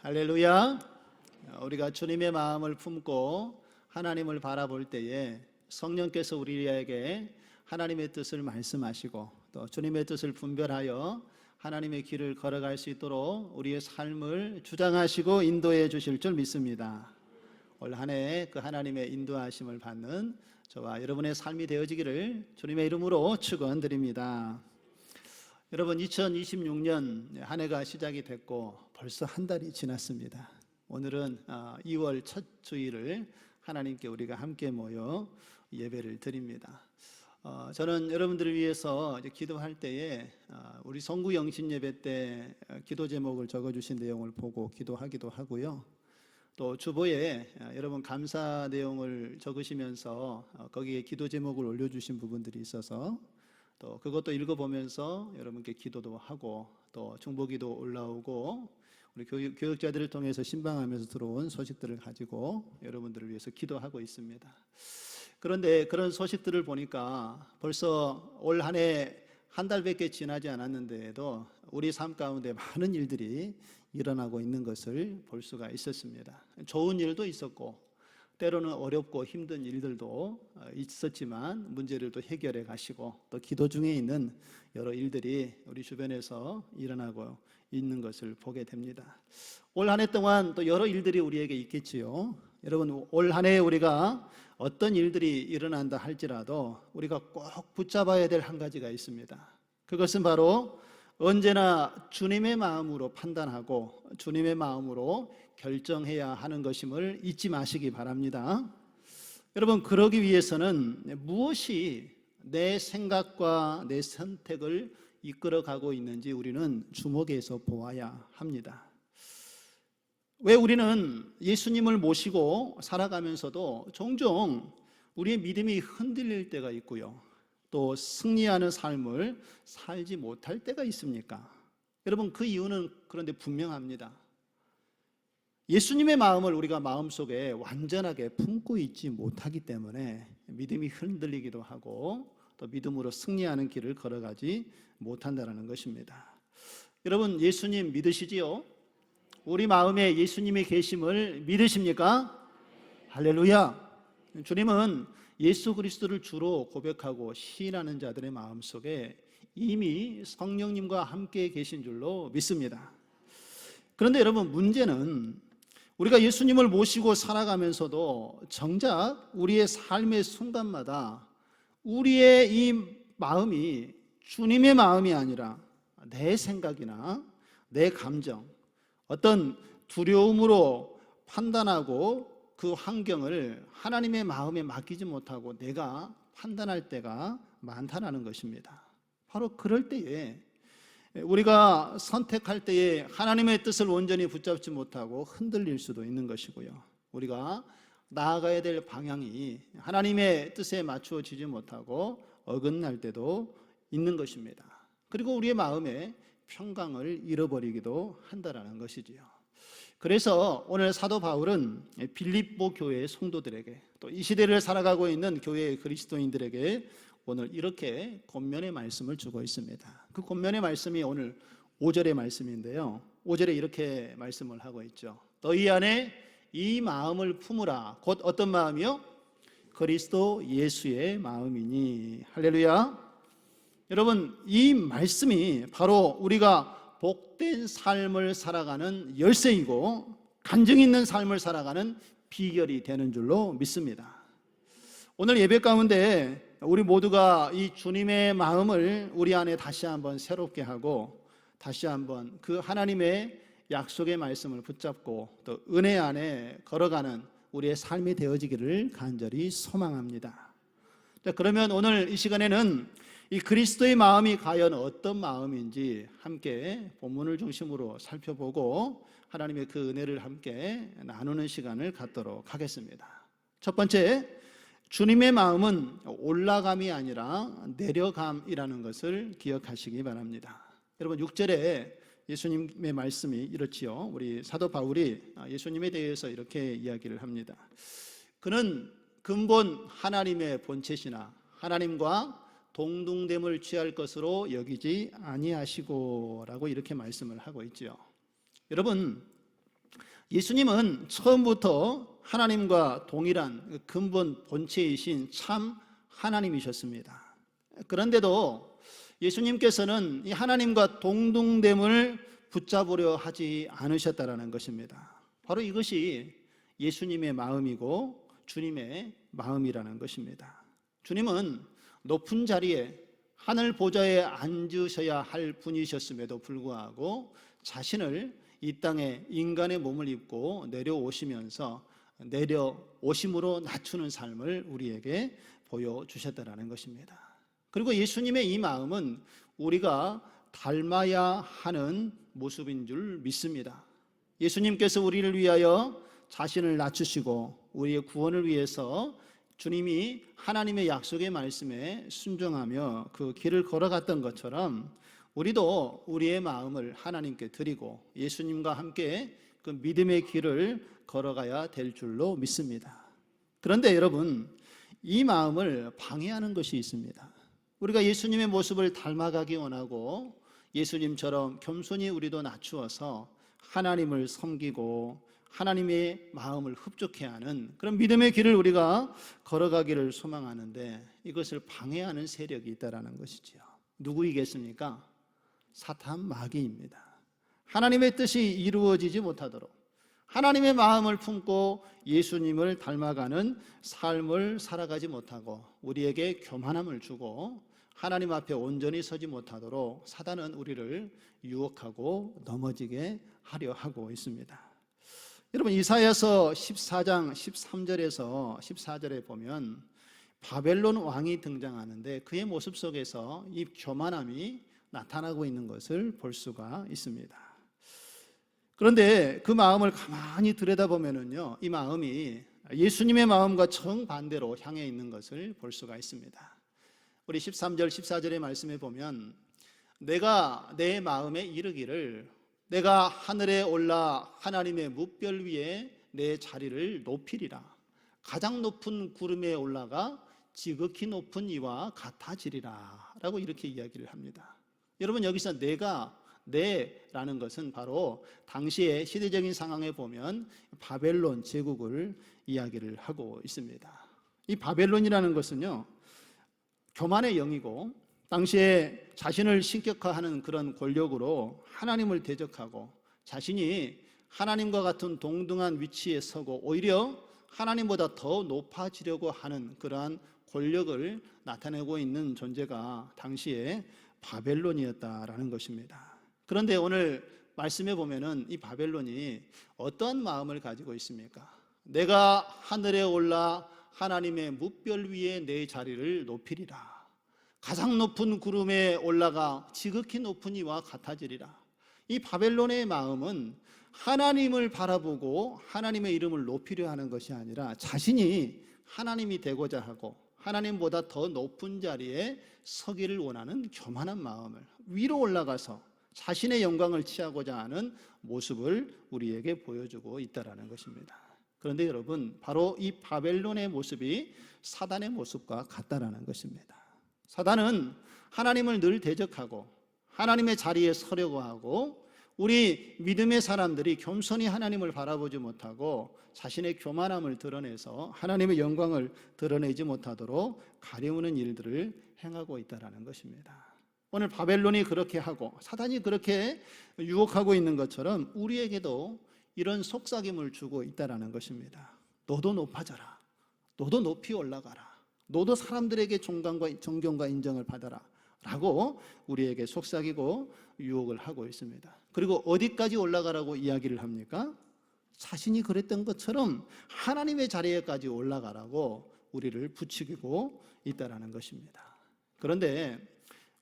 할렐루야. 우리가 주님의 마음을 품고 하나님을 바라볼 때에 성령께서 우리에게 하나님의 뜻을 말씀하시고 또 주님의 뜻을 분별하여 하나님의 길을 걸어갈 수 있도록 우리의 삶을 주장하시고 인도해 주실 줄 믿습니다. 올 한 해 그 하나님의 인도하심을 받는 저와 여러분의 삶이 되어지기를 주님의 이름으로 축원드립니다. 여러분, 2026년 한 해가 시작이 됐고 벌써 한 달이 지났습니다. 오늘은 2월 첫 주일을 하나님께 우리가 함께 모여 예배를 드립니다. 저는 여러분들을 위해서 기도할 때에 우리 성구 영신 예배 때 기도 제목을 적어주신 내용을 보고 기도하기도 하고요. 또 주보에 여러분 감사 내용을 적으시면서 거기에 기도 제목을 올려주신 부분들이 있어서 또 그것도 읽어보면서 여러분께 기도도 하고 또 중보기도 올라오고 우리 교육자들을 통해서 신방하면서 들어온 소식들을 가지고 여러분들을 위해서 기도하고 있습니다. 그런데 그런 소식들을 보니까 벌써 올 한 해 한 달밖에 지나지 않았는데도 우리 삶 가운데 많은 일들이 일어나고 있는 것을 볼 수가 있었습니다. 좋은 일도 있었고 때로는 어렵고 힘든 일들도 있었지만 문제를 또 해결해 가시고 또 기도 중에 있는 여러 일들이 우리 주변에서 일어나고 있는 것을 보게 됩니다. 올 한 해 동안 또 여러 일들이 우리에게 있겠지요. 여러분, 올 한 해 우리가 어떤 일들이 일어난다 할지라도 우리가 꼭 붙잡아야 될 한 가지가 있습니다. 그것은 바로 언제나 주님의 마음으로 판단하고 주님의 마음으로 결정해야 하는 것임을 잊지 마시기 바랍니다. 여러분, 그러기 위해서는 무엇이 내 생각과 내 선택을 이끌어가고 있는지 우리는 주목해서 보아야 합니다. 왜 우리는 예수님을 모시고 살아가면서도 종종 우리의 믿음이 흔들릴 때가 있고요, 또 승리하는 삶을 살지 못할 때가 있습니까? 여러분, 그 이유는 그런데 분명합니다. 예수님의 마음을 우리가 마음속에 완전하게 품고 있지 못하기 때문에 믿음이 흔들리기도 하고 또 믿음으로 승리하는 길을 걸어가지 못한다는 것입니다. 여러분, 예수님 믿으시지요? 우리 마음에 예수님이 계심을 믿으십니까? 할렐루야. 주님은 예수 그리스도를 주로 고백하고 시인하는 자들의 마음속에 이미 성령님과 함께 계신 줄로 믿습니다. 그런데 여러분, 문제는 우리가 예수님을 모시고 살아가면서도 정작 우리의 삶의 순간마다 우리의 이 마음이 주님의 마음이 아니라 내 생각이나 내 감정, 어떤 두려움으로 판단하고 그 환경을 하나님의 마음에 맡기지 못하고 내가 판단할 때가 많다는 것입니다. 바로 그럴 때에 우리가 선택할 때에 하나님의 뜻을 온전히 붙잡지 못하고 흔들릴 수도 있는 것이고요, 우리가 나아가야 될 방향이 하나님의 뜻에 맞추어지지 못하고 어긋날 때도 있는 것입니다. 그리고 우리의 마음에 평강을 잃어버리기도 한다는 것이지요. 그래서 오늘 사도 바울은 빌립보 교회의 성도들에게 또 이 시대를 살아가고 있는 교회의 그리스도인들에게 오늘 이렇게 권면의 말씀을 주고 있습니다. 그 권면의 말씀이 오늘 5절의 말씀인데요, 5절에 이렇게 말씀을 하고 있죠. 너희 안에 이 마음을 품으라. 곧 어떤 마음이요? 그리스도 예수의 마음이니. 할렐루야. 여러분, 이 말씀이 바로 우리가 복된 삶을 살아가는 열쇠이고 간증 있는 삶을 살아가는 비결이 되는 줄로 믿습니다. 오늘 예배 가운데 우리 모두가 이 주님의 마음을 우리 안에 다시 한번 새롭게 하고 다시 한번 그 하나님의 약속의 말씀을 붙잡고 또 은혜 안에 걸어가는 우리의 삶이 되어지기를 간절히 소망합니다. 자, 그러면 오늘 이 시간에는 이 그리스도의 마음이 과연 어떤 마음인지 함께 본문을 중심으로 살펴보고 하나님의 그 은혜를 함께 나누는 시간을 갖도록 하겠습니다. 첫 번째, 주님의 마음은 올라감이 아니라 내려감이라는 것을 기억하시기 바랍니다. 여러분, 6절에 예수님의 말씀이 이렇지요. 우리 사도 바울이 예수님에 대해서 이렇게 이야기를 합니다. 그는 근본 하나님의 본체시나 하나님과 동등됨을 취할 것으로 여기지 아니하시고 라고 이렇게 말씀을 하고 있죠. 여러분, 예수님은 처음부터 하나님과 동일한 근본 본체이신 참 하나님이셨습니다. 그런데도 예수님께서는 이 하나님과 동등됨을 붙잡으려 하지 않으셨다라는 것입니다. 바로 이것이 예수님의 마음이고 주님의 마음이라는 것입니다. 주님은 높은 자리에 하늘 보좌에 앉으셔야 할 분이셨음에도 불구하고 자신을 이 땅에 인간의 몸을 입고 내려오시면서 내려오심으로 낮추는 삶을 우리에게 보여주셨다라는 것입니다. 그리고 예수님의 이 마음은 우리가 닮아야 하는 모습인 줄 믿습니다. 예수님께서 우리를 위하여 자신을 낮추시고 우리의 구원을 위해서 주님이 하나님의 약속의 말씀에 순종하며 그 길을 걸어갔던 것처럼 우리도 우리의 마음을 하나님께 드리고 예수님과 함께 그 믿음의 길을 걸어가야 될 줄로 믿습니다. 그런데 여러분, 이 마음을 방해하는 것이 있습니다. 우리가 예수님의 모습을 닮아가기 원하고 예수님처럼 겸손히 우리도 낮추어서 하나님을 섬기고 하나님의 마음을 흡족해 하는 그런 믿음의 길을 우리가 걸어가기를 소망하는데 이것을 방해하는 세력이 있다는 것이지요. 누구이겠습니까? 사탄 마귀입니다. 하나님의 뜻이 이루어지지 못하도록 하나님의 마음을 품고 예수님을 닮아가는 삶을 살아가지 못하고 우리에게 교만함을 주고 하나님 앞에 온전히 서지 못하도록 사단은 우리를 유혹하고 넘어지게 하려 하고 있습니다. 여러분, 이사야서 14장 13절에서 14절에 보면 바벨론 왕이 등장하는데 그의 모습 속에서 이 교만함이 나타나고 있는 것을 볼 수가 있습니다. 그런데 그 마음을 가만히 들여다보면요, 이 마음이 예수님의 마음과 정반대로 향해 있는 것을 볼 수가 있습니다. 우리 13절 14절의 말씀에 보면 내가 내 마음에 이르기를 내가 하늘에 올라 하나님의 뭇별 위에 내 자리를 높이리라. 가장 높은 구름에 올라가 지극히 높은 이와 같아지리라 라고 이렇게 이야기를 합니다. 여러분, 여기서 내라는 것은 바로 당시의 시대적인 상황에 보면 바벨론 제국을 이야기를 하고 있습니다. 이 바벨론이라는 것은요, 교만의 영이고 당시에 자신을 신격화하는 그런 권력으로 하나님을 대적하고 자신이 하나님과 같은 동등한 위치에 서고 오히려 하나님보다 더 높아지려고 하는 그러한 권력을 나타내고 있는 존재가 당시에 바벨론이었다라는 것입니다. 그런데 오늘 말씀해 보면은 이 바벨론이 어떠한 마음을 가지고 있습니까? 내가 하늘에 올라 하나님의 뭇별 위에 내 자리를 높이리라. 가장 높은 구름에 올라가 지극히 높은 이와 같아지리라. 이 바벨론의 마음은 하나님을 바라보고 하나님의 이름을 높이려 하는 것이 아니라 자신이 하나님이 되고자 하고 하나님보다 더 높은 자리에 서기를 원하는 교만한 마음을 위로 올라가서 자신의 영광을 취하고자 하는 모습을 우리에게 보여주고 있다는 것입니다. 그런데 여러분, 바로 이 바벨론의 모습이 사단의 모습과 같다라는 것입니다. 사단은 하나님을 늘 대적하고 하나님의 자리에 서려고 하고 우리 믿음의 사람들이 겸손히 하나님을 바라보지 못하고 자신의 교만함을 드러내서 하나님의 영광을 드러내지 못하도록 가려우는 일들을 행하고 있다는 것입니다. 오늘 바벨론이 그렇게 하고 사단이 그렇게 유혹하고 있는 것처럼 우리에게도 이런 속삭임을 주고 있다는 것입니다. 너도 높아져라. 너도 높이 올라가라. 너도 사람들에게 존경과 인정을 받아라 라고 우리에게 속삭이고 유혹을 하고 있습니다. 그리고 어디까지 올라가라고 이야기를 합니까? 자신이 그랬던 것처럼 하나님의 자리에까지 올라가라고 우리를 부추기고 있다는 것입니다. 그런데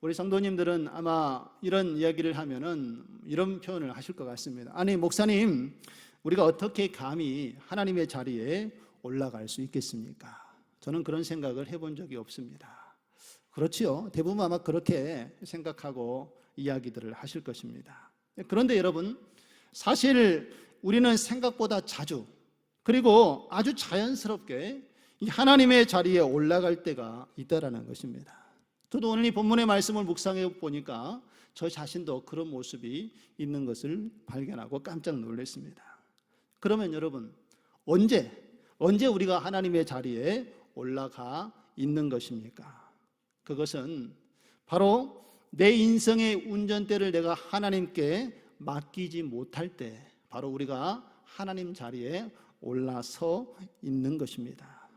우리 성도님들은 아마 이런 이야기를 하면은 이런 표현을 하실 것 같습니다. 아니, 목사님, 우리가 어떻게 감히 하나님의 자리에 올라갈 수 있겠습니까? 저는 그런 생각을 해본 적이 없습니다. 그렇지요. 대부분 아마 그렇게 생각하고 이야기들을 하실 것입니다. 그런데 여러분, 사실 우리는 생각보다 자주 그리고 아주 자연스럽게 이 하나님의 자리에 올라갈 때가 있다라는 것입니다. 저도 오늘 이 본문의 말씀을 묵상해 보니까 저 자신도 그런 모습이 있는 것을 발견하고 깜짝 놀랐습니다. 그러면 여러분, 언제 우리가 하나님의 자리에 올라가 있는 것입니까? 그것은 바로 내 인생의 운전대를 내가 하나님께 맡기지 못할 때, 바로 우리가 하나님 자리에 올라서 있는 것입니다.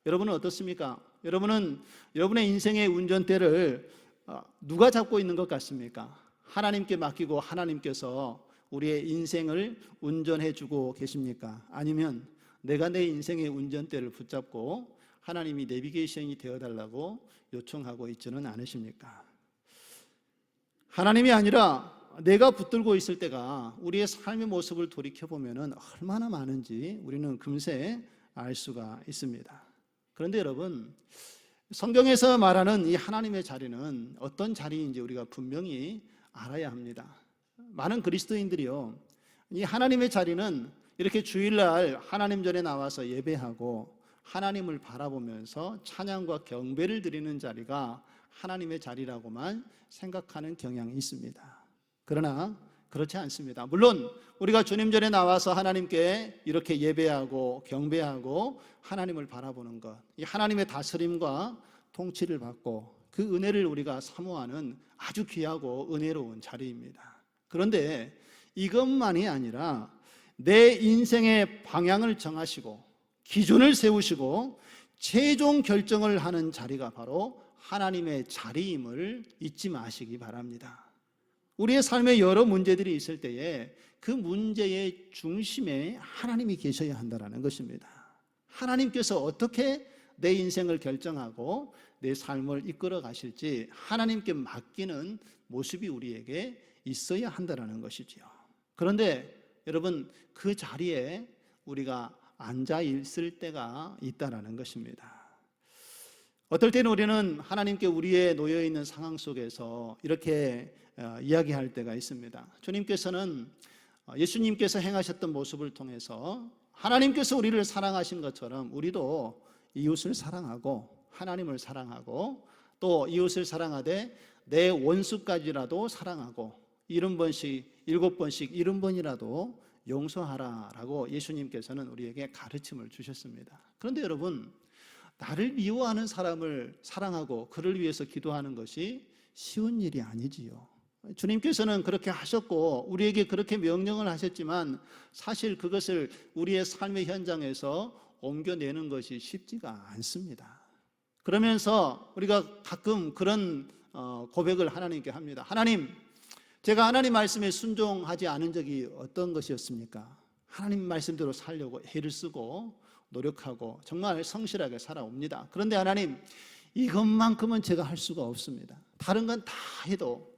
여러분은 어떻습니까? 여러분은 여러분의 인생의 운전대를 누가 잡고 있는 것 같습니까? 하나님께 맡기고 하나님께서 우리의 인생을 운전해 주고 계십니까? 아니면 내가 내 인생의 운전대를 붙잡고 하나님이 내비게이션이 되어달라고 요청하고 있지는 않으십니까? 하나님이 아니라 내가 붙들고 있을 때가 우리의 삶의 모습을 돌이켜보면 얼마나 많은지 우리는 금세 알 수가 있습니다. 그런데 여러분, 성경에서 말하는 이 하나님의 자리는 어떤 자리인지 우리가 분명히 알아야 합니다. 많은 그리스도인들이요, 이 하나님의 자리는 이렇게 주일날 하나님 전에 나와서 예배하고 하나님을 바라보면서 찬양과 경배를 드리는 자리가 하나님의 자리라고만 생각하는 경향이 있습니다. 그러나 그렇지 않습니다. 물론 우리가 주님 전에 나와서 하나님께 이렇게 예배하고 경배하고 하나님을 바라보는 것, 이 하나님의 다스림과 통치를 받고 그 은혜를 우리가 사모하는 아주 귀하고 은혜로운 자리입니다. 그런데 이것만이 아니라 내 인생의 방향을 정하시고 기준을 세우시고 최종 결정을 하는 자리가 바로 하나님의 자리임을 잊지 마시기 바랍니다. 우리의 삶에 여러 문제들이 있을 때에 그 문제의 중심에 하나님이 계셔야 한다는 것입니다. 하나님께서 어떻게 내 인생을 결정하고 내 삶을 이끌어 가실지 하나님께 맡기는 모습이 우리에게 있어야 한다는 것이지요. 그런데 여러분, 그 자리에 우리가 앉아 있을 때가 있다라는 것입니다. 어떨 때는 우리는 하나님께 우리의 놓여 있는 상황 속에서 이렇게 이야기할 때가 있습니다. 주님께서는 예수님께서 행하셨던 모습을 통해서 하나님께서 우리를 사랑하신 것처럼 우리도 이웃을 사랑하고 하나님을 사랑하고 또 이웃을 사랑하되 내 원수까지라도 사랑하고 70번씩 70번이라도 용서하라라고 예수님께서는 우리에게 가르침을 주셨습니다. 그런데 여러분, 나를 미워하는 사람을 사랑하고 그를 위해서 기도하는 것이 쉬운 일이 아니지요. 주님께서는 그렇게 하셨고 우리에게 그렇게 명령을 하셨지만 사실 그것을 우리의 삶의 현장에서 옮겨내는 것이 쉽지가 않습니다. 그러면서 우리가 가끔 그런 고백을 하나님께 합니다. 하나님, 제가 하나님 말씀에 순종하지 않은 적이 어떤 것이었습니까? 하나님 말씀대로 살려고 애를 쓰고 노력하고 정말 성실하게 살아옵니다. 그런데 하나님, 이것만큼은 제가 할 수가 없습니다. 다른 건 다 해도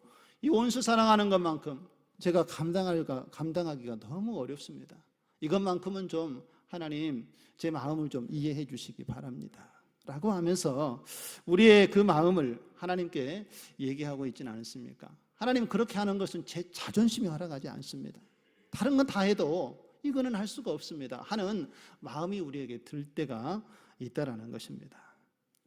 이 원수 사랑하는 것만큼 제가 감당하기가 너무 어렵습니다. 이것만큼은 좀 하나님 제 마음을 좀 이해해 주시기 바랍니다 라고 하면서 우리의 그 마음을 하나님께 얘기하고 있지는 않습니까? 하나님, 그렇게 하는 것은 제 자존심이 허락하지 않습니다. 다른 건 다 해도 이거는 할 수가 없습니다 하는 마음이 우리에게 들 때가 있다라는 것입니다.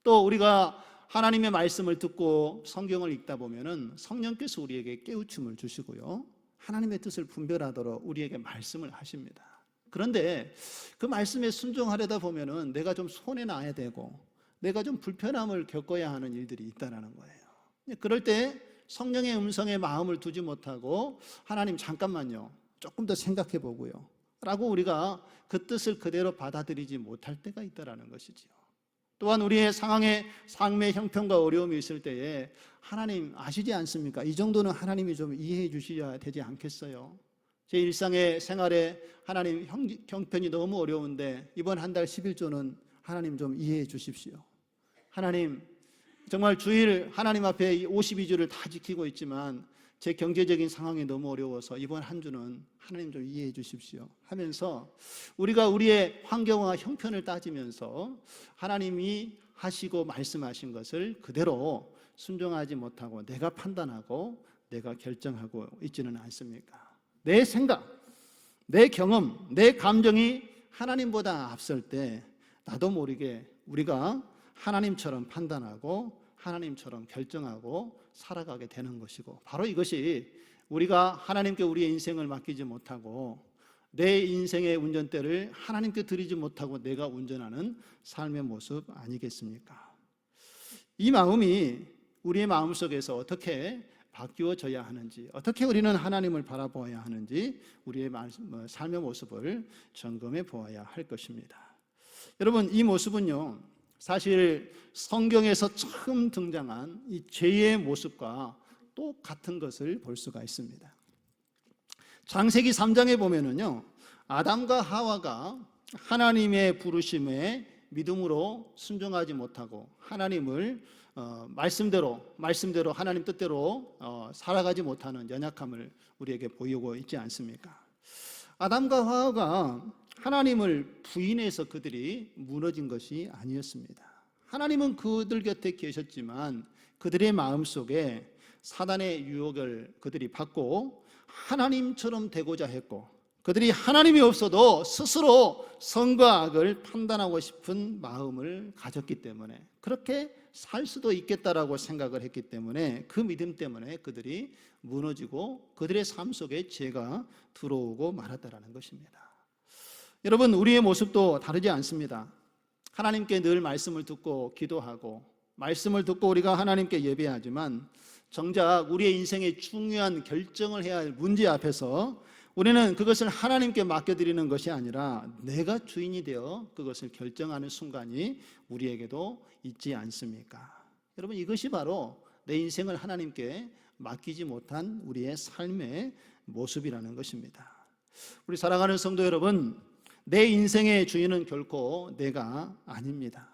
또 우리가 하나님의 말씀을 듣고 성경을 읽다 보면은 성령께서 우리에게 깨우침을 주시고요, 하나님의 뜻을 분별하도록 우리에게 말씀을 하십니다. 그런데 그 말씀에 순종하려다 보면은 내가 좀 손해나야 되고 내가 좀 불편함을 겪어야 하는 일들이 있다라는 거예요. 그럴 때 성령의 음성에 마음을 두지 못하고 하나님 잠깐만요, 조금 더 생각해 보고요 라고 우리가 그 뜻을 그대로 받아들이지 못할 때가 있다라는 것이지요. 또한 우리의 상황에 삶의 형편과 어려움이 있을 때에 하나님 아시지 않습니까? 이 정도는 하나님이 좀 이해해 주셔야 되지 않겠어요? 제 일상의 생활에 하나님 형편이 너무 어려운데 이번 한 달 11조는 하나님 좀 이해해 주십시오. 하나님, 정말 주일 하나님 앞에 52주를 다 지키고 있지만 제 경제적인 상황이 너무 어려워서 이번 한 주는 하나님 좀 이해해 주십시오 하면서 우리가 우리의 환경과 형편을 따지면서 하나님이 하시고 말씀하신 것을 그대로 순종하지 못하고 내가 판단하고 내가 결정하고 있지는 않습니까? 내 생각, 내 경험, 내 감정이 하나님보다 앞설 때 나도 모르게 우리가 하나님처럼 판단하고 하나님처럼 결정하고 살아가게 되는 것이고, 바로 이것이 우리가 하나님께 우리의 인생을 맡기지 못하고 내 인생의 운전대를 하나님께 드리지 못하고 내가 운전하는 삶의 모습 아니겠습니까? 이 마음이 우리의 마음속에서 어떻게 바뀌어져야 하는지, 어떻게 우리는 하나님을 바라보아야 하는지 우리의 삶의 모습을 점검해 보아야 할 것입니다. 여러분, 이 모습은요, 사실 성경에서 처음 등장한 이 죄의 모습과 똑같은 것을 볼 수가 있습니다. 창세기 3장에 보면은요, 아담과 하와가 하나님의 부르심에 믿음으로 순종하지 못하고 하나님을 말씀대로 하나님 뜻대로 살아가지 못하는 연약함을 우리에게 보이고 있지 않습니까? 아담과 하와가 하나님을 부인해서 그들이 무너진 것이 아니었습니다. 하나님은 그들 곁에 계셨지만 그들의 마음속에 사단의 유혹을 그들이 받고 하나님처럼 되고자 했고, 그들이 하나님이 없어도 스스로 선과 악을 판단하고 싶은 마음을 가졌기 때문에, 그렇게 살 수도 있겠다라고 생각을 했기 때문에, 그 믿음 때문에 그들이 무너지고 그들의 삶 속에 죄가 들어오고 말았다라는 것입니다. 여러분, 우리의 모습도 다르지 않습니다. 하나님께 늘 말씀을 듣고 기도하고, 말씀을 듣고 우리가 하나님께 예배하지만 정작 우리의 인생의 중요한 결정을 해야 할 문제 앞에서 우리는 그것을 하나님께 맡겨드리는 것이 아니라 내가 주인이 되어 그것을 결정하는 순간이 우리에게도 있지 않습니까? 여러분, 이것이 바로 내 인생을 하나님께 맡기지 못한 우리의 삶의 모습이라는 것입니다. 우리 사랑하는 성도 여러분, 내 인생의 주인은 결코 내가 아닙니다.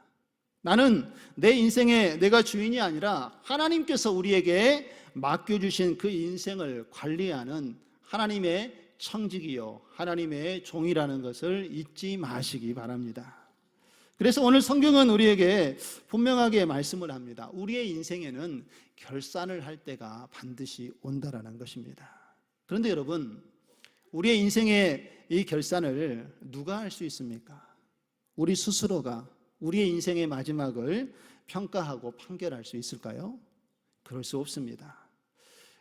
나는 내 인생의 내가 주인이 아니라 하나님께서 우리에게 맡겨주신 그 인생을 관리하는 하나님의 청직이요 하나님의 종이라는 것을 잊지 마시기 바랍니다. 그래서 오늘 성경은 우리에게 분명하게 말씀을 합니다. 우리의 인생에는 결산을 할 때가 반드시 온다라는 것입니다. 그런데 여러분, 우리의 인생의 이 결산을 누가 할 수 있습니까? 우리 스스로가 우리의 인생의 마지막을 평가하고 판결할 수 있을까요? 그럴 수 없습니다.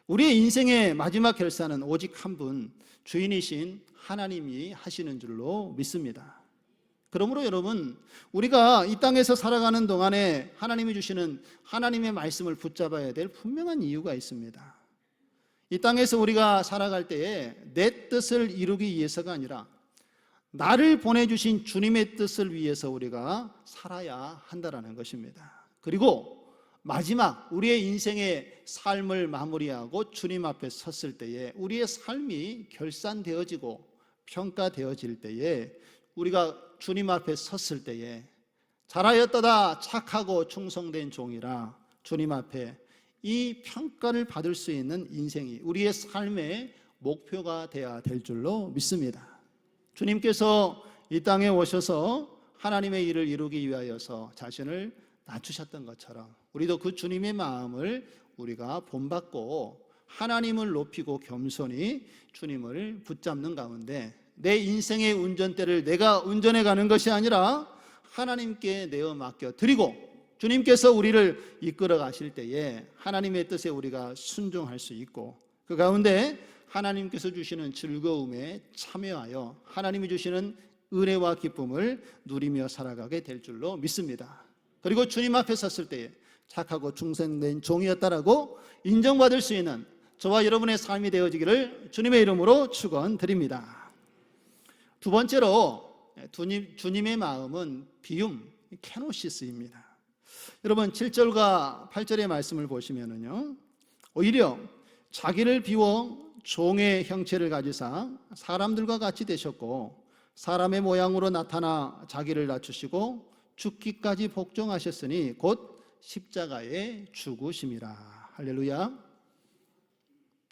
우리의 인생의 마지막 결산은 오직 한 분, 주인이신 하나님이 하시는 줄로 믿습니다. 그러므로 여러분, 우리가 이 땅에서 살아가는 동안에 하나님이 주시는 하나님의 말씀을 붙잡아야 될 분명한 이유가 있습니다. 이 땅에서 우리가 살아갈 때에 내 뜻을 이루기 위해서가 아니라 나를 보내주신 주님의 뜻을 위해서 우리가 살아야 한다는 것입니다. 그리고 마지막 우리의 인생의 삶을 마무리하고 주님 앞에 섰을 때에 우리의 삶이 결산되어지고 평가되어질 때에 우리가 주님 앞에 섰을 때에 잘하였도다 착하고 충성된 종이라 주님 앞에 이 평가를 받을 수 있는 인생이 우리의 삶의 목표가 되어야 될 줄로 믿습니다. 주님께서 이 땅에 오셔서 하나님의 일을 이루기 위하여서 자신을 낮추셨던 것처럼 우리도 그 주님의 마음을 우리가 본받고 하나님을 높이고 겸손히 주님을 붙잡는 가운데 내 인생의 운전대를 내가 운전해 가는 것이 아니라 하나님께 내어 맡겨 드리고 주님께서 우리를 이끌어 가실 때에 하나님의 뜻에 우리가 순종할 수 있고 그 가운데 하나님께서 주시는 즐거움에 참여하여 하나님이 주시는 은혜와 기쁨을 누리며 살아가게 될 줄로 믿습니다. 그리고 주님 앞에 섰을 때에 착하고 충성된 종이었다라고 인정받을 수 있는 저와 여러분의 삶이 되어지기를 주님의 이름으로 축원드립니다. 두 번째로 주님의 마음은 비움, 케노시스입니다. 여러분 7절과 8절의 말씀을 보시면은요, 오히려 자기를 비워 종의 형체를 가지사 사람들과 같이 되셨고 사람의 모양으로 나타나 자기를 낮추시고 죽기까지 복종하셨으니 곧 십자가에 죽으심이라. 할렐루야.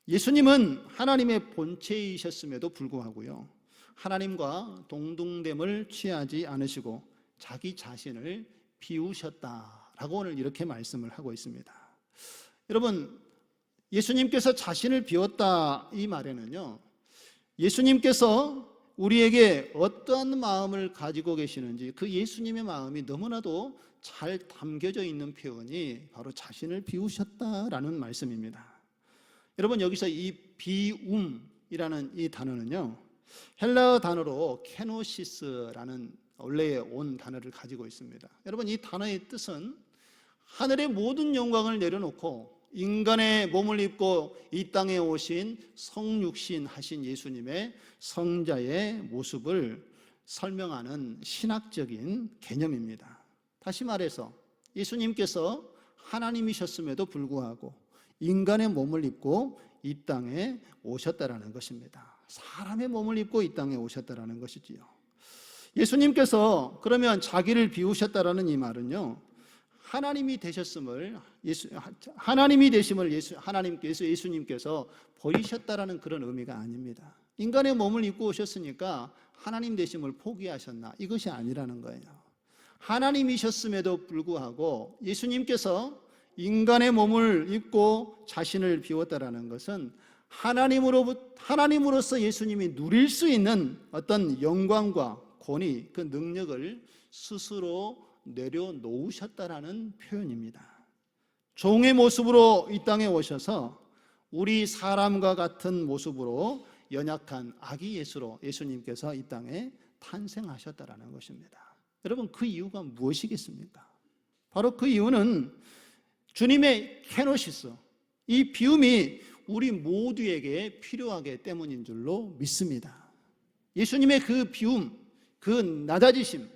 예수님은 하나님의 본체이셨음에도 불구하고요, 하나님과 동등됨을 취하지 않으시고 자기 자신을 비우셨다라고 오늘 이렇게 말씀을 하고 있습니다. 여러분, 예수님께서 자신을 비웠다 이 말에는요, 예수님께서 우리에게 어떤 마음을 가지고 계시는지 그 예수님의 마음이 너무나도 잘 담겨져 있는 표현이 바로 자신을 비우셨다라는 말씀입니다. 여러분, 여기서 이 비움이라는 이 단어는요, 헬라어 단어로 케노시스라는 원래의 온 단어를 가지고 있습니다. 여러분, 이 단어의 뜻은 하늘의 모든 영광을 내려놓고 인간의 몸을 입고 이 땅에 오신 성육신 하신 예수님의 성자의 모습을 설명하는 신학적인 개념입니다. 다시 말해서 예수님께서 하나님이셨음에도 불구하고 인간의 몸을 입고 이 땅에 오셨다라는 것입니다. 사람의 몸을 입고 이 땅에 오셨다라는 것이지요. 예수님께서 그러면 자기를 비우셨다라는 이 말은요, 하나님이 되셨음을 하나님께서 예수님께서 버리셨다라는 그런 의미가 아닙니다. 인간의 몸을 입고 오셨으니까 하나님 되심을 포기하셨나, 이것이 아니라는 거예요. 하나님이셨음에도 불구하고 예수님께서 인간의 몸을 입고 자신을 비웠다라는 것은 하나님으로서 예수님이 누릴 수 있는 어떤 영광과 권위, 그 능력을 스스로 내려놓으셨다라는 표현입니다. 종의 모습으로 이 땅에 오셔서 우리 사람과 같은 모습으로 연약한 아기 예수로 예수님께서 이 땅에 탄생하셨다라는 것입니다. 여러분, 그 이유가 무엇이겠습니까? 바로 그 이유는 주님의 케노시스, 이 비움이 우리 모두에게 필요하기 때문인 줄로 믿습니다. 예수님의 그 비움, 그 낮아지심,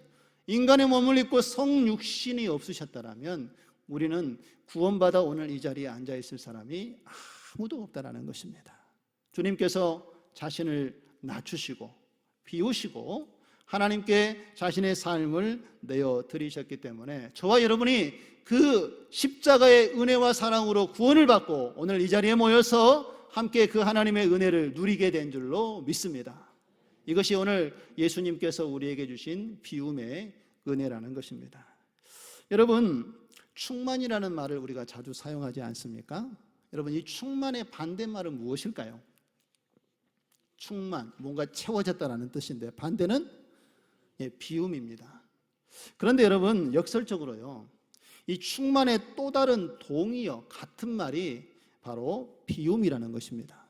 인간의 몸을 입고 성육신이 없으셨다면 우리는 구원받아 오늘 이 자리에 앉아 있을 사람이 아무도 없다라는 것입니다. 주님께서 자신을 낮추시고 비우시고 하나님께 자신의 삶을 내어 드리셨기 때문에 저와 여러분이 그 십자가의 은혜와 사랑으로 구원을 받고 오늘 이 자리에 모여서 함께 그 하나님의 은혜를 누리게 된 줄로 믿습니다. 이것이 오늘 예수님께서 우리에게 주신 비움의 은혜라는 것입니다. 여러분, 충만이라는 말을 우리가 자주 사용하지 않습니까? 여러분, 이 충만의 반대말은 무엇일까요? 충만, 뭔가 채워졌다는 뜻인데 반대는 비움입니다. 그런데 여러분, 역설적으로요, 이 충만의 또 다른 동의어, 같은 말이 바로 비움이라는 것입니다.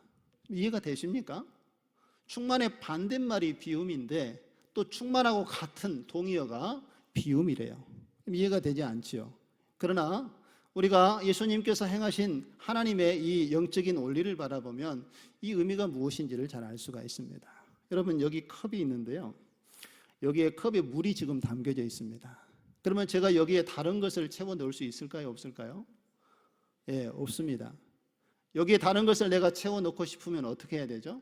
이해가 되십니까? 충만의 반대말이 비움인데 또 충만하고 같은 동의어가 비움이래요. 이해가 되지 않지요. 그러나 우리가 예수님께서 행하신 하나님의 이 영적인 원리를 바라보면 이 의미가 무엇인지를 잘 알 수가 있습니다. 여러분, 여기 컵이 있는데요, 여기에 컵에 물이 지금 담겨져 있습니다. 그러면 제가 여기에 다른 것을 채워 넣을 수 있을까요? 없을까요? 예, 없습니다. 여기에 다른 것을 내가 채워 넣고 싶으면 어떻게 해야 되죠?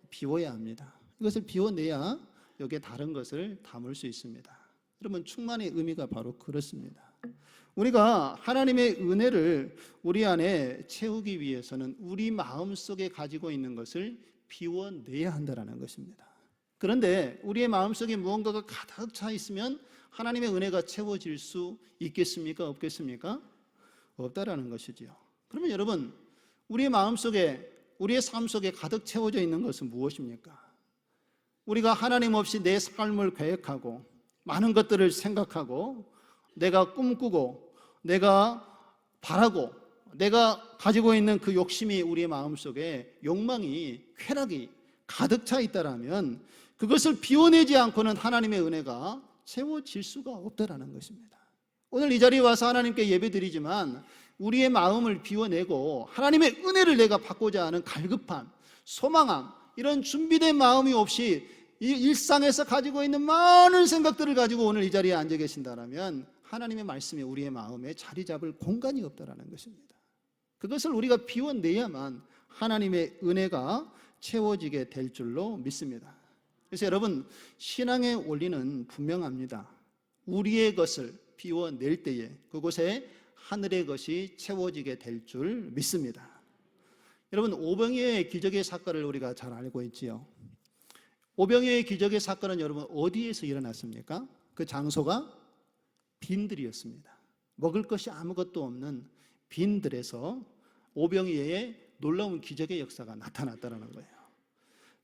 비워야 합니다. 이것을 비워내야 여기에 다른 것을 담을 수 있습니다. 여러분, 충만의 의미가 바로 그렇습니다. 우리가 하나님의 은혜를 우리 안에 채우기 위해서는 우리 마음속에 가지고 있는 것을 비워내야 한다는 것입니다. 그런데 우리의 마음속에 무언가가 가득 차 있으면 하나님의 은혜가 채워질 수 있겠습니까? 없겠습니까? 없다라는 것이지요. 그러면 여러분, 우리의 마음속에, 우리의 삶 속에 가득 채워져 있는 것은 무엇입니까? 우리가 하나님 없이 내 삶을 계획하고 많은 것들을 생각하고 내가 꿈꾸고 내가 바라고 내가 가지고 있는 그 욕심이 우리의 마음속에 욕망이, 쾌락이 가득 차 있다라면 그것을 비워내지 않고는 하나님의 은혜가 채워질 수가 없다라는 것입니다. 오늘 이 자리에 와서 하나님께 예배드리지만 우리의 마음을 비워내고 하나님의 은혜를 내가 받고자 하는 갈급함, 소망함, 이런 준비된 마음이 없이 이 일상에서 가지고 있는 많은 생각들을 가지고 오늘 이 자리에 앉아 계신다면 하나님의 말씀이 우리의 마음에 자리 잡을 공간이 없다라는 것입니다. 그것을 우리가 비워내야만 하나님의 은혜가 채워지게 될 줄로 믿습니다. 그래서 여러분, 신앙의 원리는 분명합니다. 우리의 것을 비워낼 때에 그곳에 하늘의 것이 채워지게 될 줄 믿습니다. 여러분, 오병이어의 기적의 사건을 우리가 잘 알고 있지요. 오병이어의 기적의 사건은 여러분 어디에서 일어났습니까? 그 장소가 빈들이었습니다. 먹을 것이 아무것도 없는 빈들에서 오병이어의 놀라운 기적의 역사가 나타났다는 거예요.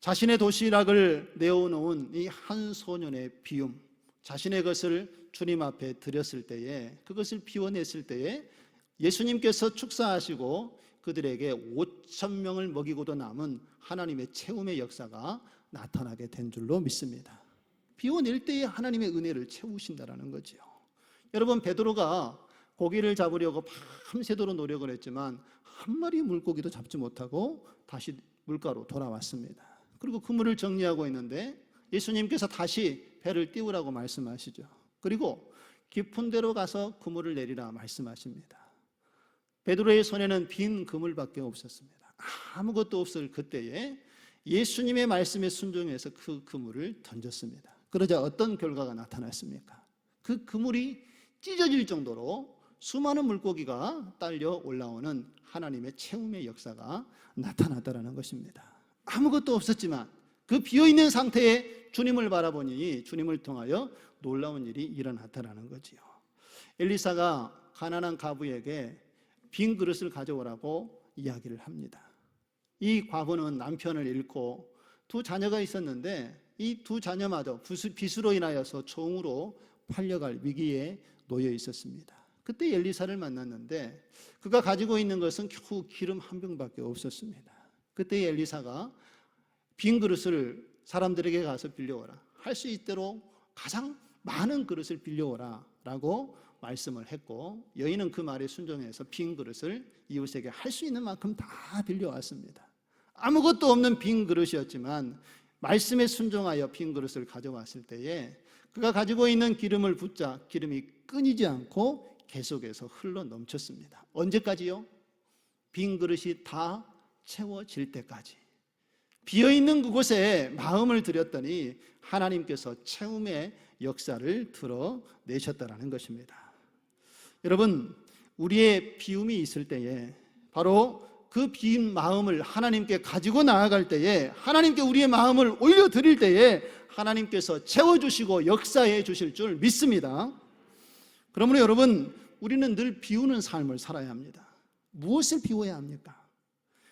자신의 도시락을 내어놓은 이 한 소년의 비움, 자신의 것을 주님 앞에 드렸을 때에, 그것을 비워냈을 때에 예수님께서 축사하시고 그들에게 5,000명을 먹이고도 남은 하나님의 채움의 역사가 나타나게 된 줄로 믿습니다. 비워낼 때에 하나님의 은혜를 채우신다라는 거지요. 여러분, 베드로가 고기를 잡으려고 밤새도록 노력을 했지만 한 마리 물고기도 잡지 못하고 다시 물가로 돌아왔습니다. 그리고 그물을 정리하고 있는데 예수님께서 다시 배를 띄우라고 말씀하시죠. 그리고 깊은 데로 가서 그물을 내리라 말씀하십니다. 베드로의 손에는 빈 그물밖에 없었습니다. 아무것도 없을 그때에 예수님의 말씀에 순종해서 그 그물을 던졌습니다. 그러자 어떤 결과가 나타났습니까? 그 그물이 찢어질 정도로 수많은 물고기가 딸려 올라오는 하나님의 채움의 역사가 나타났다는 것입니다. 아무것도 없었지만 그 비어있는 상태에 주님을 바라보니 주님을 통하여 놀라운 일이 일어났다는 거지요. 엘리사가 가난한 과부에게 빈 그릇을 가져오라고 이야기를 합니다. 이 과부는 남편을 잃고 두 자녀가 있었는데 이 두 자녀마저 빚으로 인하여서 종으로 팔려갈 위기에 놓여 있었습니다. 그때 엘리사를 만났는데 그가 가지고 있는 것은 겨우 기름 한 병밖에 없었습니다. 그때 엘리사가 빈 그릇을 사람들에게 가서 빌려오라, 할 수 있도록 가장 많은 그릇을 빌려오라 라고 말씀을 했고, 여인은 그 말에 순종해서 빈 그릇을 이웃에게 할 수 있는 만큼 다 빌려왔습니다. 아무것도 없는 빈 그릇이었지만 말씀에 순종하여 빈 그릇을 가져왔을 때에 그가 가지고 있는 기름을 붓자 기름이 끊이지 않고 계속해서 흘러 넘쳤습니다. 언제까지요? 빈 그릇이 다 채워질 때까지. 비어있는 그곳에 마음을 들였더니 하나님께서 채움의 역사를 드러내셨다는 것입니다. 여러분, 우리의 비움이 있을 때에 바로 그 빈 마음을 하나님께 가지고 나아갈 때에, 하나님께 우리의 마음을 올려드릴 때에 하나님께서 채워주시고 역사해 주실 줄 믿습니다. 그러므로 여러분, 우리는 늘 비우는 삶을 살아야 합니다. 무엇을 비워야 합니까?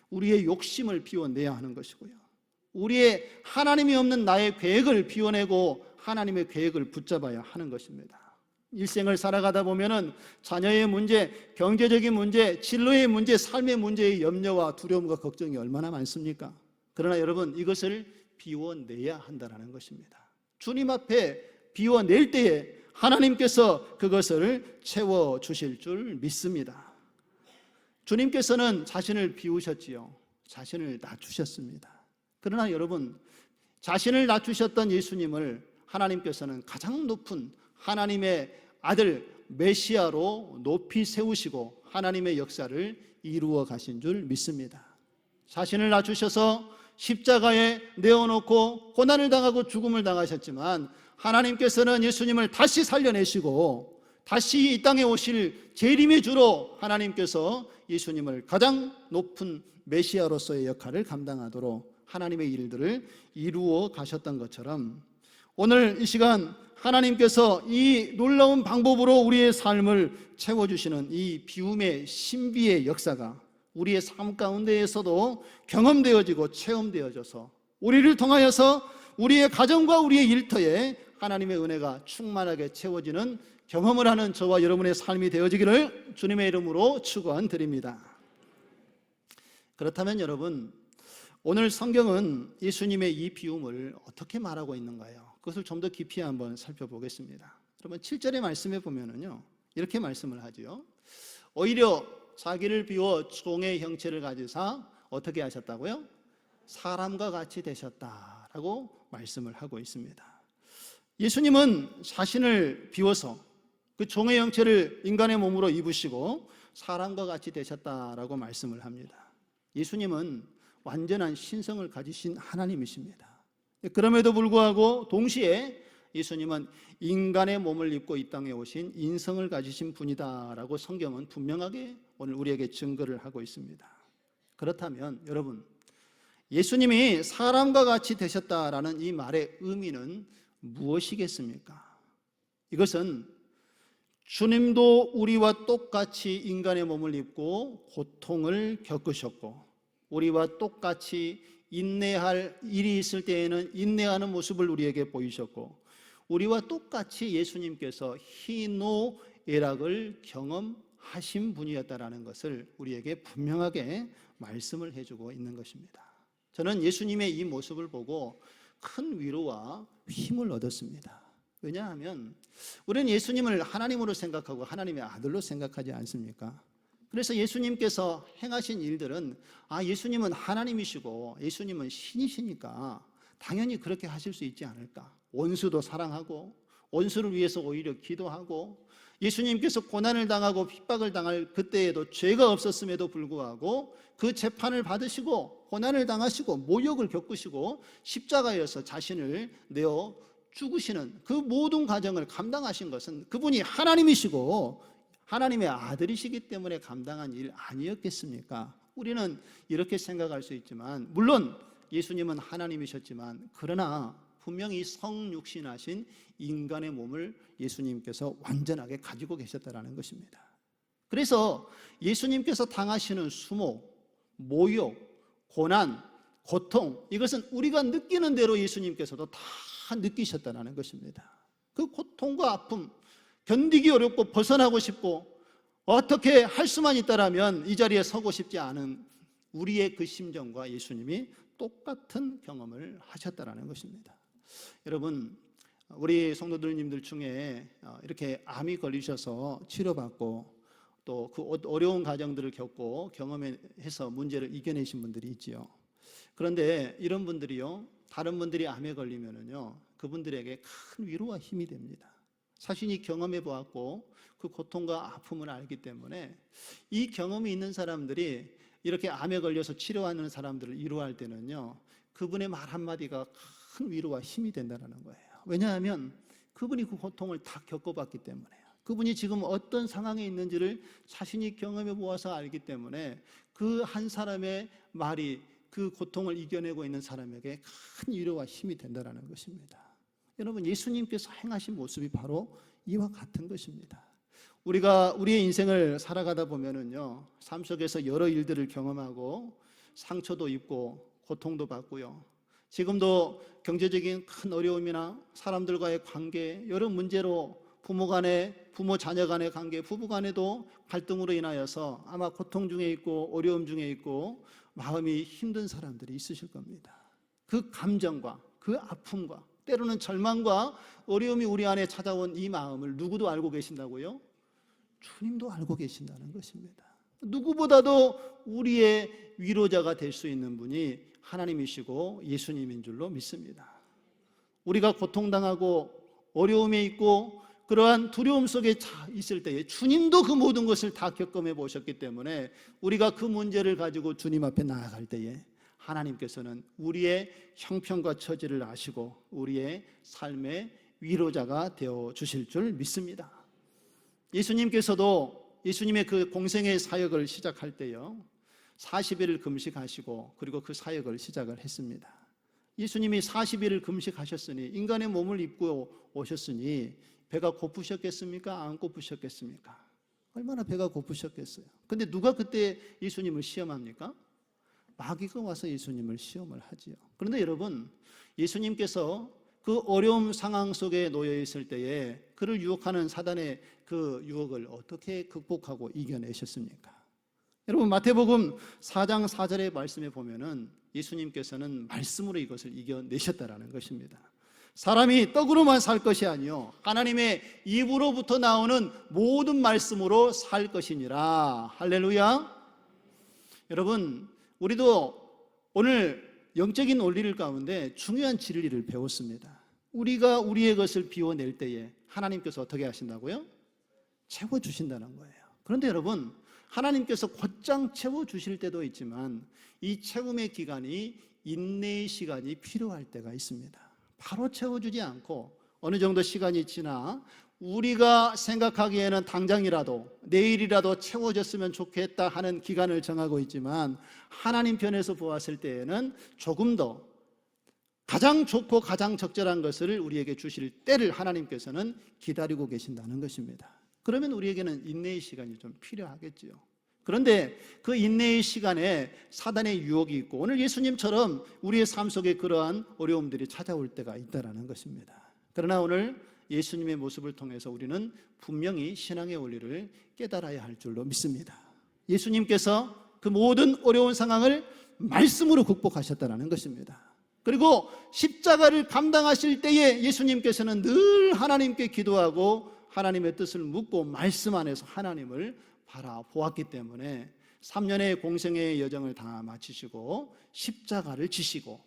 우리의 욕심을 비워내야 하는 것이고요, 우리의 하나님이 없는 나의 계획을 비워내고 하나님의 계획을 붙잡아야 하는 것입니다. 일생을 살아가다 보면은 자녀의 문제, 경제적인 문제, 진로의 문제, 삶의 문제의 염려와 두려움과 걱정이 얼마나 많습니까? 그러나 여러분, 이것을 비워내야 한다는 것입니다. 주님 앞에 비워낼 때에 하나님께서 그것을 채워주실 줄 믿습니다. 주님께서는 자신을 비우셨지요, 자신을 낮추셨습니다. 그러나 여러분, 자신을 낮추셨던 예수님을 하나님께서는 가장 높은 하나님의 아들 메시아로 높이 세우시고 하나님의 역사를 이루어 가신 줄 믿습니다. 자신을 낮추셔서 십자가에 내어놓고 고난을 당하고 죽음을 당하셨지만 하나님께서는 예수님을 다시 살려내시고 다시 이 땅에 오실 재림의 주로 하나님께서 예수님을 가장 높은 메시아로서의 역할을 감당하도록 하나님의 일들을 이루어 가셨던 것처럼, 오늘 이 시간 하나님께서 이 놀라운 방법으로 우리의 삶을 채워주시는 이 비움의 신비의 역사가 우리의 삶 가운데에서도 경험되어지고 체험되어져서 우리를 통하여서 우리의 가정과 우리의 일터에 하나님의 은혜가 충만하게 채워지는 경험을 하는 저와 여러분의 삶이 되어지기를 주님의 이름으로 축원드립니다. 그렇다면 여러분, 오늘 성경은 예수님의 이 비움을 어떻게 말하고 있는가요? 그것을 좀 더 깊이 한번 살펴보겠습니다. 여러분, 7절의 말씀에 보면은요, 이렇게 말씀을 하지요. 오히려 자기를 비워 종의 형체를 가지사 어떻게 하셨다고요? 사람과 같이 되셨다라고 말씀을 하고 있습니다. 예수님은 자신을 비워서 그 종의 형체를 인간의 몸으로 입으시고 사람과 같이 되셨다라고 말씀을 합니다. 예수님은 완전한 신성을 가지신 하나님이십니다. 그럼에도 불구하고 동시에 예수님은 인간의 몸을 입고 이 땅에 오신 인성을 가지신 분이다라고 성경은 분명하게 오늘 우리에게 증거를 하고 있습니다. 그렇다면 여러분, 예수님이 사람과 같이 되셨다라는 이 말의 의미는 무엇이겠습니까? 이것은 주님도 우리와 똑같이 인간의 몸을 입고 고통을 겪으셨고, 우리와 똑같이 인내할 일이 있을 때에는 인내하는 모습을 우리에게 보이셨고, 우리와 똑같이 예수님께서 희노애락을 경험하신 분이었다라는 것을 우리에게 분명하게 말씀을 해주고 있는 것입니다. 저는 예수님의 이 모습을 보고 큰 위로와 힘을 얻었습니다. 왜냐하면 우리는 예수님을 하나님으로 생각하고 하나님의 아들로 생각하지 않습니까? 그래서 예수님께서 행하신 일들은 예수님은 하나님이시고 예수님은 신이시니까 당연히 그렇게 하실 수 있지 않을까. 원수도 사랑하고 원수를 위해서 오히려 기도하고 예수님께서 고난을 당하고 핍박을 당할 그때에도 죄가 없었음에도 불구하고 그 재판을 받으시고 고난을 당하시고 모욕을 겪으시고 십자가에서 자신을 내어 죽으시는 그 모든 과정을 감당하신 것은 그분이 하나님이시고 하나님의 아들이시기 때문에 감당한 일 아니었겠습니까? 우리는 이렇게 생각할 수 있지만 물론 예수님은 하나님이셨지만 그러나 분명히 성육신하신 인간의 몸을 예수님께서 완전하게 가지고 계셨다는 것입니다. 그래서 예수님께서 당하시는 수모, 모욕, 고난, 고통 이것은 우리가 느끼는 대로 예수님께서도 다 느끼셨다는 것입니다. 그 고통과 아픔 견디기 어렵고 벗어나고 싶고 어떻게 할 수만 있다라면 이 자리에 서고 싶지 않은 우리의 그 심정과 예수님이 똑같은 경험을 하셨다는 것입니다. 여러분, 우리 성도들님들 중에 이렇게 암이 걸리셔서 치료받고 또 그 어려운 과정들을 겪고 경험해서 문제를 이겨내신 분들이 있지요. 그런데 이런 분들이요, 다른 분들이 암에 걸리면은요, 그분들에게 큰 위로와 힘이 됩니다. 자신이 경험해 보았고 그 고통과 아픔을 알기 때문에 이 경험이 있는 사람들이 이렇게 암에 걸려서 치료하는 사람들을 위로할 때는요, 그분의 말 한마디가 큰 위로와 힘이 된다는 거예요. 왜냐하면 그분이 그 고통을 다 겪어봤기 때문에요. 그분이 지금 어떤 상황에 있는지를 자신이 경험해 보아서 알기 때문에 그 한 사람의 말이 그 고통을 이겨내고 있는 사람에게 큰 위로와 힘이 된다는 것입니다. 여러분, 예수님께서 행하신 모습이 바로 이와 같은 것입니다. 우리가 우리의 인생을 살아가다 보면은요, 삶 속에서 여러 일들을 경험하고 상처도 입고 고통도 받고요. 지금도 경제적인 큰 어려움이나 사람들과의 관계, 여러 문제로 부모 간에, 부모 자녀 간의 관계, 부부 간에도 갈등으로 인하여서 아마 고통 중에 있고 어려움 중에 있고 마음이 힘든 사람들이 있으실 겁니다. 그 감정과 그 아픔과 때로는 절망과 어려움이 우리 안에 찾아온 이 마음을 누구도 알고 계신다고요? 주님도 알고 계신다는 것입니다. 누구보다도 우리의 위로자가 될 수 있는 분이 하나님이시고 예수님인 줄로 믿습니다. 우리가 고통당하고 어려움에 있고 그러한 두려움 속에 있을 때에 주님도 그 모든 것을 다 겪어내 보셨기 때문에 우리가 그 문제를 가지고 주님 앞에 나아갈 때에 하나님께서는 우리의 형편과 처지를 아시고 우리의 삶의 위로자가 되어 주실 줄 믿습니다. 예수님께서도 예수님의 그 공생의 사역을 시작할 때요, 40일을 금식하시고 그리고 그 사역을 시작을 했습니다. 예수님이 40일을 금식하셨으니 인간의 몸을 입고 오셨으니 배가 고프셨겠습니까? 안 고프셨겠습니까? 얼마나 배가 고프셨겠어요. 근데 누가 그때 예수님을 시험합니까? 마귀가 와서 예수님을 시험을 하지요. 그런데 여러분, 예수님께서 그 어려움 상황 속에 놓여 있을 때에 그를 유혹하는 사단의 그 유혹을 어떻게 극복하고 이겨내셨습니까? 여러분, 마태복음 4장 4절의 말씀에 보면은 예수님께서는 말씀으로 이것을 이겨내셨다라는 것입니다. 사람이 떡으로만 살 것이 아니요 하나님의 입으로부터 나오는 모든 말씀으로 살 것이니라. 할렐루야. 여러분, 우리도 오늘 영적인 원리를 가운데 중요한 진리를 배웠습니다. 우리가 우리의 것을 비워낼 때에 하나님께서 어떻게 하신다고요? 채워주신다는 거예요. 그런데 여러분, 하나님께서 곧장 채워주실 때도 있지만 이 채움의 기간이 인내의 시간이 필요할 때가 있습니다. 바로 채워주지 않고 어느 정도 시간이 지나 우리가 생각하기에는 당장이라도 내일이라도 채워졌으면 좋겠다 하는 기간을 정하고 있지만 하나님 편에서 보았을 때에는 조금 더 가장 좋고 가장 적절한 것을 우리에게 주실 때를 하나님께서는 기다리고 계신다는 것입니다. 그러면 우리에게는 인내의 시간이 좀 필요하겠지요. 그런데 그 인내의 시간에 사단의 유혹이 있고 오늘 예수님처럼 우리의 삶 속에 그러한 어려움들이 찾아올 때가 있다는 것입니다. 그러나 오늘 예수님의 모습을 통해서 우리는 분명히 신앙의 원리를 깨달아야 할 줄로 믿습니다. 예수님께서 그 모든 어려운 상황을 말씀으로 극복하셨다는 것입니다. 그리고 십자가를 감당하실 때에 예수님께서는 늘 하나님께 기도하고 하나님의 뜻을 묻고 말씀 안에서 하나님을 바라보았기 때문에 3년의 공생애의 여정을 다 마치시고 십자가를 지시고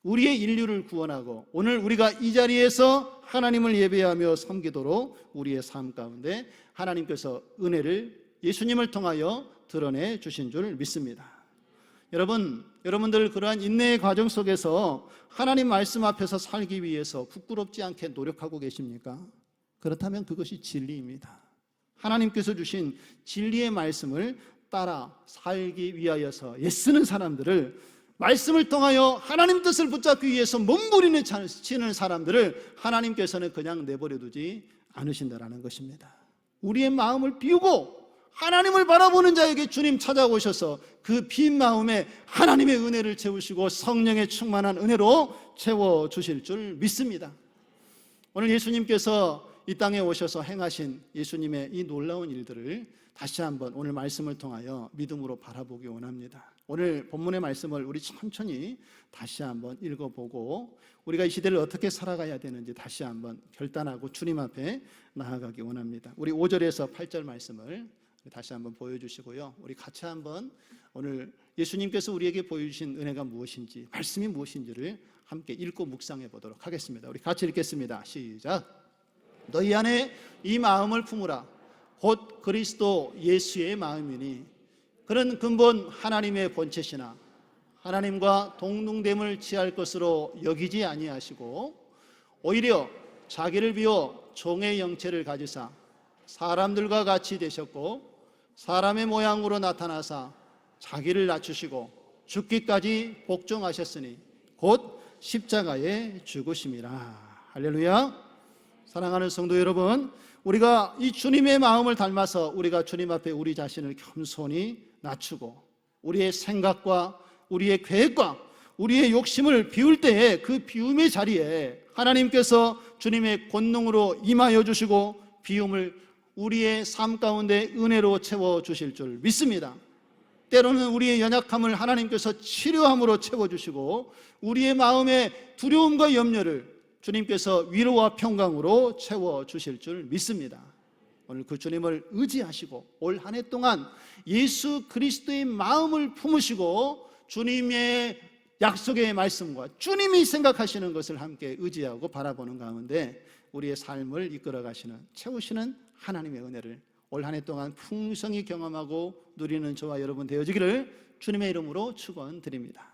우리의 인류를 구원하고 오늘 우리가 이 자리에서 하나님을 예배하며 섬기도록 우리의 삶 가운데 하나님께서 은혜를 예수님을 통하여 드러내 주신 줄 믿습니다. 여러분들 그러한 인내의 과정 속에서 하나님 말씀 앞에서 살기 위해서 부끄럽지 않게 노력하고 계십니까? 그렇다면 그것이 진리입니다. 하나님께서 주신 진리의 말씀을 따라 살기 위하여서 애쓰는 사람들을, 말씀을 통하여 하나님 뜻을 붙잡기 위해서 몸부림치는 사람들을 하나님께서는 그냥 내버려 두지 않으신다라는 것입니다. 우리의 마음을 비우고 하나님을 바라보는 자에게 주님 찾아오셔서 그 빈 마음에 하나님의 은혜를 채우시고 성령의 충만한 은혜로 채워주실 줄 믿습니다. 오늘 예수님께서 이 땅에 오셔서 행하신 예수님의 이 놀라운 일들을 다시 한번 오늘 말씀을 통하여 믿음으로 바라보기 원합니다. 오늘 본문의 말씀을 우리 천천히 다시 한번 읽어보고 우리가 이 시대를 어떻게 살아가야 되는지 다시 한번 결단하고 주님 앞에 나아가기 원합니다. 우리 5절에서 8절 말씀을 다시 한번 보여주시고요. 우리 같이 한번 오늘 예수님께서 우리에게 보여주신 은혜가 무엇인지, 말씀이 무엇인지를 함께 읽고 묵상해 보도록 하겠습니다. 우리 같이 읽겠습니다. 시작. 너희 안에 이 마음을 품으라. 곧 그리스도 예수의 마음이니 그는 근본 하나님의 본체시나 하나님과 동등됨을 취할 것으로 여기지 아니하시고 오히려 자기를 비워 종의 형체를 가지사 사람들과 같이 되셨고 사람의 모양으로 나타나사 자기를 낮추시고 죽기까지 복종하셨으니 곧 십자가에 죽으심이라. 할렐루야. 사랑하는 성도 여러분, 우리가 이 주님의 마음을 닮아서 우리가 주님 앞에 우리 자신을 겸손히 낮추고 우리의 생각과 우리의 계획과 우리의 욕심을 비울 때에 그 비움의 자리에 하나님께서 주님의 권능으로 임하여 주시고 비움을 우리의 삶 가운데 은혜로 채워주실 줄 믿습니다. 때로는 우리의 연약함을 하나님께서 치료함으로 채워주시고 우리의 마음의 두려움과 염려를 주님께서 위로와 평강으로 채워주실 줄 믿습니다. 오늘 그 주님을 의지하시고 올 한 해 동안 예수 그리스도의 마음을 품으시고 주님의 약속의 말씀과 주님이 생각하시는 것을 함께 의지하고 바라보는 가운데 우리의 삶을 이끌어 가시는, 채우시는 하나님의 은혜를 올 한 해 동안 풍성히 경험하고 누리는 저와 여러분 되어지기를 주님의 이름으로 축원드립니다.